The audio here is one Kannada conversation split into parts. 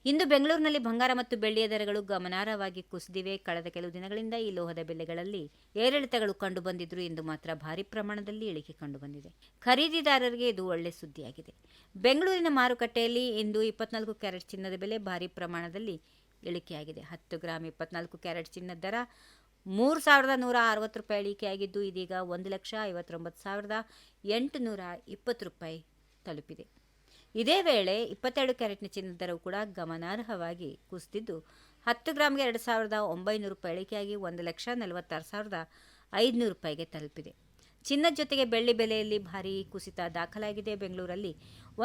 ಇಂದು ಬೆಂಗಳೂರಿನಲ್ಲಿ ಬಂಗಾರ ಮತ್ತು ಬೆಳ್ಳಿಯ ದರಗಳು ಗಮನಾರ್ಹವಾಗಿ ಕುಸಿದಿವೆ. ಕಳೆದ ಕೆಲವು ದಿನಗಳಿಂದ ಈ ಲೋಹದ ಬೆಲೆಗಳಲ್ಲಿ ಏರಿಳಿತಗಳು ಕಂಡುಬಂದಿದ್ರು. ಇಂದು ಮಾತ್ರ ಭಾರಿ ಪ್ರಮಾಣದಲ್ಲಿ ಇಳಿಕೆ ಕಂಡುಬಂದಿದೆ. ಖರೀದಿದಾರರಿಗೆ ಇದು ಒಳ್ಳೆ ಸುದ್ದಿಯಾಗಿದೆ. ಬೆಂಗಳೂರಿನ ಮಾರುಕಟ್ಟೆಯಲ್ಲಿ ಇಂದು 24 ಕ್ಯಾರೆಟ್ ಚಿನ್ನದ ಬೆಲೆ ಭಾರಿ ಪ್ರಮಾಣದಲ್ಲಿ ಇಳಿಕೆಯಾಗಿದೆ. 10 ಗ್ರಾಂ 24 ಕ್ಯಾರೆಟ್ ಚಿನ್ನದ ದರ 3,160 ರೂಪಾಯಿ ಇಳಿಕೆಯಾಗಿದ್ದು ಇದೀಗ 1,59,820 ರೂಪಾಯಿ ತಲುಪಿದೆ. ಇದೇ ವೇಳೆ 22 ಕ್ಯಾರೆಟ್ನ ಚಿನ್ನದ ದರವು ಕೂಡ ಗಮನಾರ್ಹವಾಗಿ ಕುಸಿದಿದ್ದು 10 ಗ್ರಾಂಗೆ 2,900 ರೂಪಾಯಿ ಇಳಿಕೆಯಾಗಿ 1,46,500 ರೂಪಾಯಿಗೆ ತಲುಪಿದೆ. ಚಿನ್ನದ ಜೊತೆಗೆ ಬೆಳ್ಳಿ ಬೆಲೆಯಲ್ಲಿ ಭಾರೀ ಕುಸಿತ ದಾಖಲಾಗಿದೆ. ಬೆಂಗಳೂರಲ್ಲಿ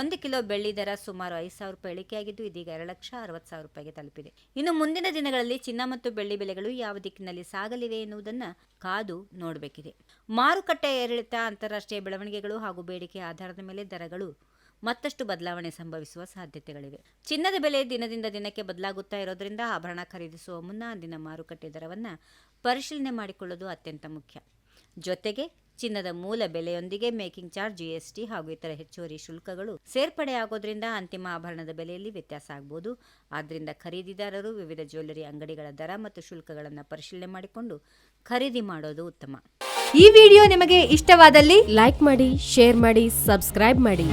1 ಕಿಲೋ ಬೆಳ್ಳಿ ದರ ಸುಮಾರು 5,000 ರೂಪಾಯಿ ಇಳಿಕೆಯಾಗಿದ್ದು ಇದೀಗ 2,60,000 ರೂಪಾಯಿಗೆ ತಲುಪಿದೆ. ಇನ್ನು ಮುಂದಿನ ದಿನಗಳಲ್ಲಿ ಚಿನ್ನ ಮತ್ತು ಬೆಳ್ಳಿ ಬೆಲೆಗಳು ಯಾವ ದಿಕ್ಕಿನಲ್ಲಿ ಸಾಗಲಿವೆ ಎನ್ನುವುದನ್ನು ಕಾದು ನೋಡಬೇಕಿದೆ. ಮಾರುಕಟ್ಟೆ ಏರಿಳಿತ, ಅಂತಾರಾಷ್ಟ್ರೀಯ ಬೆಳವಣಿಗೆಗಳು ಹಾಗೂ ಬೇಡಿಕೆ ಆಧಾರದ ಮೇಲೆ ದರಗಳು ಮತ್ತಷ್ಟು ಬದಲಾವಣೆ ಸಂಭವಿಸುವ ಸಾಧ್ಯತೆಗಳಿವೆ. ಚಿನ್ನದ ಬೆಲೆ ದಿನದಿಂದ ದಿನಕ್ಕೆ ಬದಲಾಗುತ್ತಾ ಇರೋದ್ರಿಂದ ಆಭರಣ ಖರೀದಿಸುವ ಮುನ್ನ ಅಂದಿನ ಮಾರುಕಟ್ಟೆ ದರವನ್ನು ಪರಿಶೀಲನೆ ಮಾಡಿಕೊಳ್ಳುವುದು ಅತ್ಯಂತ ಮುಖ್ಯ. ಜೊತೆಗೆ ಚಿನ್ನದ ಮೂಲ ಬೆಲೆಯೊಂದಿಗೆ ಮೇಕಿಂಗ್ ಚಾರ್ಜ್, GST ಹಾಗೂ ಇತರ ಹೆಚ್ಚುವರಿ ಶುಲ್ಕಗಳು ಸೇರ್ಪಡೆಯಾಗೋದ್ರಿಂದ ಅಂತಿಮ ಆಭರಣದ ಬೆಲೆಯಲ್ಲಿ ವ್ಯತ್ಯಾಸ ಆಗಬಹುದು. ಆದ್ದರಿಂದ ಖರೀದಿದಾರರು ವಿವಿಧ ಜ್ಯುವೆಲ್ಲರಿ ಅಂಗಡಿಗಳ ದರ ಮತ್ತು ಶುಲ್ಕಗಳನ್ನು ಪರಿಶೀಲನೆ ಮಾಡಿಕೊಂಡು ಖರೀದಿ ಮಾಡೋದು ಉತ್ತಮ. ಈ ವಿಡಿಯೋ ನಿಮಗೆ ಇಷ್ಟವಾದಲ್ಲಿ ಲೈಕ್ ಮಾಡಿ, ಶೇರ್ ಮಾಡಿ, ಸಬ್ಸ್ಕ್ರೈಬ್ ಮಾಡಿ.